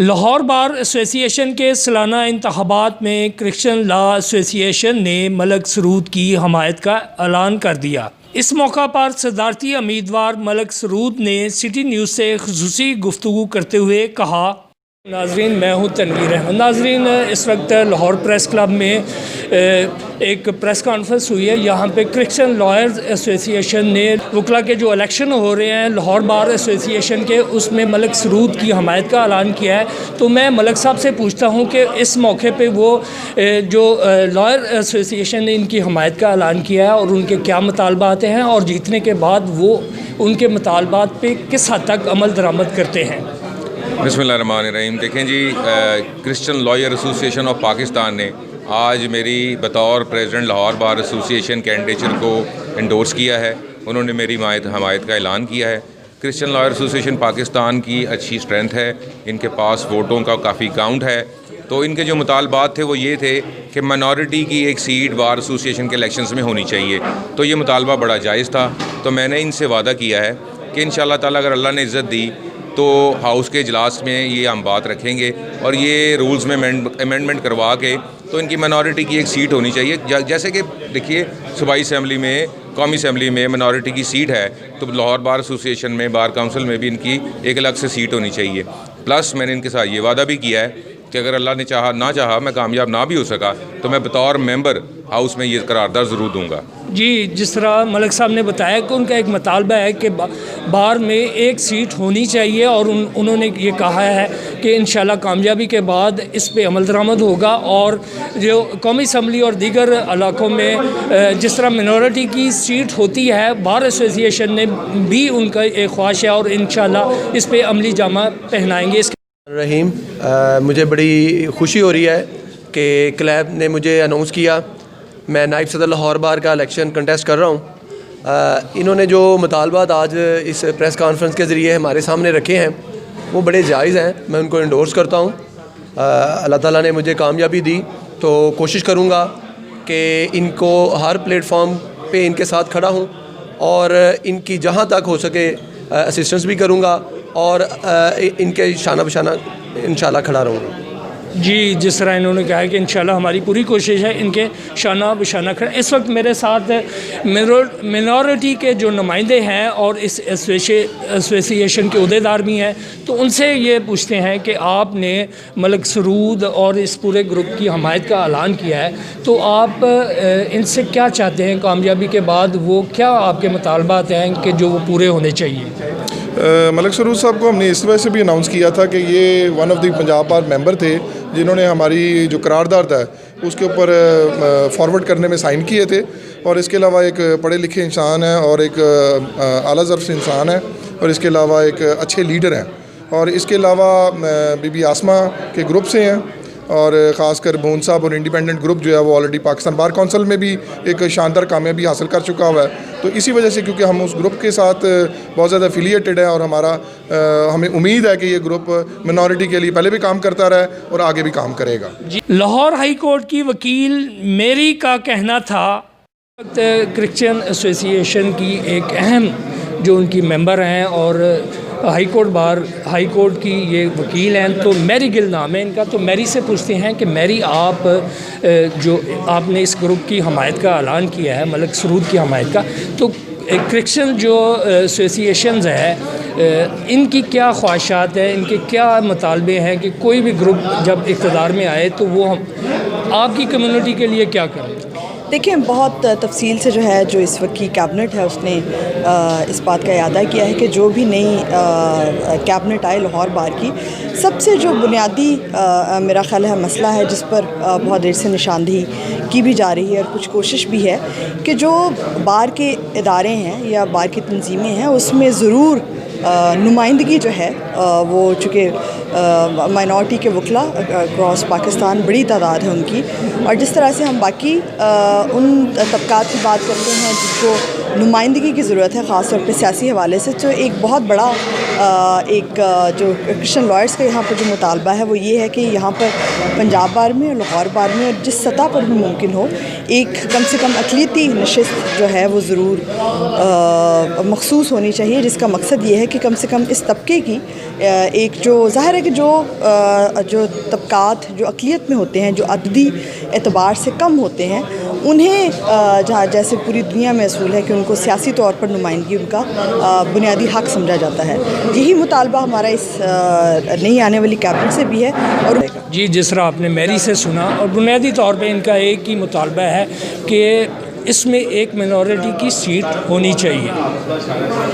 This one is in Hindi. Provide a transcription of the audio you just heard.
लाहौर बार एसोसिएशन के सालाना इंतखाबात में क्रिश्चियन लॉ एसोसिएशन ने मलक सरूद की हमायत का ऐलान कर दिया। इस मौका पर सदारती उम्मीदवार मलक सरूद ने सिटी न्यूज़ से खुसूसी गुफ्तगू करते हुए कहा, नाजरीन मैं हूँ तनवीर अहमद। नाजरीन इस वक्त लाहौर प्रेस क्लब में एक प्रेस कॉन्फ्रेंस हुई है। यहाँ पे क्रिश्चियन लॉयर्स एसोसिएशन ने वकला के जो इलेक्शन हो रहे हैं लाहौर बार एसोसिएशन के, उसमें मलक सरूद की हमायत का ऐलान किया है। तो मैं मलक साहब से पूछता हूँ कि इस मौके पे वो जो लॉयर एसोसिएशन ने इनकी हमायत का ऐलान किया है और उनके क्या मुतालबात हैं और जीतने के बाद वो उनके मुतालबात पे किस हद तक अमल दरामद करते हैं। बिस्मिल्लाहिर्रहमानिर्रहीम। देखें जी, Christian lawyer association of Pakistan ने आज मेरी बतौर president Lahore bar association candidature को इंडोर्स किया है। उन्होंने मेरी हमायत का ऐलान किया है। क्रिश्चियन लॉयर एसोसिएशन पाकिस्तान की अच्छी स्ट्रेंथ है, इनके पास वोटों का काफ़ी काउंट है। तो इनके जो मुतालबात थे वो ये थे कि माइनॉरिटी की एक सीट बार एसोसिएशन के इलेक्शंस में होनी चाहिए। तो ये मुतालबा बड़ा जायज़ था। तो मैंने इनसे वादा किया है कि इंशाअल्लाह ताला अगर अल्लाह ने इज़्ज़त दी तो हाउस के इजलास में ये हम बात रखेंगे और ये रूल्स में अमेंडमेंट करवा के तो इनकी माइनॉरिटी की एक सीट होनी चाहिए। जैसे कि देखिए, सूबाई असम्बली में, कौमी असम्बली में माइनॉरिटी की सीट है, तो लाहौर बार एसोसिएशन में, बार काउंसिल में भी इनकी एक अलग से सीट होनी चाहिए। प्लस मैंने इनके साथ ये वादा भी किया है कि अगर अल्लाह ने ना चाहा मैं कामयाब ना भी हो सका तो मैं बतौर मेंबर हाउस में ये करारदाद ज़रूर दूंगा। जी, जिस तरह मलक साहब ने बताया कि उनका एक मुतालबा है कि बार में एक सीट होनी चाहिए और उन्होंने ये कहा है कि इंशाल्लाह कामयाबी के बाद इस पे अमल दरामद होगा। और जो कौमी असम्बली और दीगर इलाकों में जिस तरह मिनॉरिटी की सीट होती है, बार एसोसिएशन ने भी उनका एक ख्वाहिश है और इंशाल्लाह इस पर अमली जामा पहनाएँगे। रहीम, मुझे बड़ी खुशी हो रही है कि क्लब ने मुझे अनाउंस किया मैं नायब सदर लाहौर बार का इलेक्शन कंटेस्ट कर रहा हूँ। इन्होंने जो मुतालबात आज इस प्रेस कॉन्फ्रेंस के ज़रिए हमारे सामने रखे हैं वो बड़े जायज़ हैं। मैं उनको इंडोर्स करता हूँ। अल्लाह ताला ने मुझे कामयाबी दी तो कोशिश करूँगा कि इनको हर प्लेटफॉर्म पे इनके साथ खड़ा हूँ और इनकी जहाँ तक हो सके असिस्टेंस भी करूँगा और इनके शाना बशाना इंशाल्लाह खड़ा रहूँगा। जी, जिस तरह इन्होंने कहा कि इंशाल्लाह हमारी पूरी कोशिश है इनके शाना बशाना खड़ा। इस वक्त मेरे साथ मिनॉरिटी के जो नुमाइंदे हैं और इस एसोसिएशन के अहदेदार भी हैं, तो उनसे ये पूछते हैं कि आपने मलक सरूद और इस पूरे ग्रुप की हमायत का ऐलान किया है, तो आप इनसे क्या चाहते हैं कामयाबी के बाद? वो क्या आपके मुतालबात हैं कि जो वो पूरे होने चाहिए? मलक सरूद साहब को हमने इस वजह से भी अनाउंस किया था कि ये one of the Punjab bar member थे जिन्होंने हमारी जो करारदाद है उसके ऊपर फॉरवर्ड करने में साइन किए थे। और इसके अलावा एक पढ़े लिखे इंसान है और एक आला ज़र्फ़ इंसान है और इसके अलावा एक अच्छे लीडर हैं। और इसके अलावा बीबी आसमा के ग्रुप से हैं और ख़ासकर बोन साहब और इंडिपेंडेंट ग्रुप जो है वो ऑलरेडी पाकिस्तान बार काउंसिल में भी एक शानदार कामयाबी हासिल कर चुका हुआ है। तो इसी वजह से, क्योंकि हम उस ग्रुप के साथ बहुत ज़्यादा एफिलिएटेड है और हमें उम्मीद है कि ये ग्रुप मिनॉरिटी के लिए पहले भी काम करता रहा है और आगे भी काम करेगा। लाहौर हाई कोर्ट की वकील मेरी का कहना था क्रिश्चियन एसोसिएशन की एक अहम जो उनकी मेंबर हैं और हाई कोर्ट की ये वकील हैं, तो मैरी गिल नाम है इनका। तो मैरी से पूछते हैं कि मैरी, आप जो आपने इस ग्रुप की हमायत का ऐलान किया है, मलक सरूद की हमायत का, तो क्रिश्चियन जो एसोसिएशंस है इनकी क्या ख्वाहिशात हैं, इनके क्या मुतालबे हैं कि कोई भी ग्रुप जब इक़्तिदार में आए तो वो आपकी कम्युनिटी के लिए क्या करें? देखिए, बहुत तफसील से जो है जो इस वक्त की कैबिनेट है उसने इस बात का इरादा किया है कि जो भी नई कैबिनेट आए लाहौर बार की, सबसे जो बुनियादी मेरा ख़्याल है मसला है जिस पर बहुत देर से निशानदेही की भी जा रही है और कुछ कोशिश भी है कि जो बार के इदारे हैं या बार की तंजीमें हैं उसमें ज़रूर नुमाइंदगी जो है वो चूँकि माइनॉरिटी के वकला अक्रॉस पाकिस्तान बड़ी तादाद है उनकी, और जिस तरह से हम बाकी उन तबकात की बात करते हैं जिसको नुमाइंदगी की ज़रूरत है ख़ास तौर पे सियासी हवाले से, तो एक बहुत बड़ा जो क्रिश्चियन लॉयर्स का यहाँ पर जो मुतालबा है वो ये है कि यहाँ पर पंजाब बार में और लाहौर बार में और जिस सतह पर भी मुमकिन हो एक कम से कम अक़लियती नशिस्त जो है वो ज़रूर मखसूस होनी चाहिए, जिसका मकसद ये है कि कम से कम इस तबके की एक जो ज़ाहिर है कि जो तबकात जो अक़लियत में होते हैं, जो अददी एतबार से कम होते हैं, उन्हें जहाँ जैसे पूरी दुनिया में असूल है कि उनको सियासी तौर पर नुमाइंदगी उनका बुनियादी हक़ समझा जाता है। यही मुतालबा हमारा इस नई आने वाली कैबिनेट से भी है। और जी, जिस तरह आपने मेरी से सुना, और बुनियादी तौर पे इनका एक ही मुतालबा है कि इसमें एक मिनॉरिटी की सीट होनी चाहिए।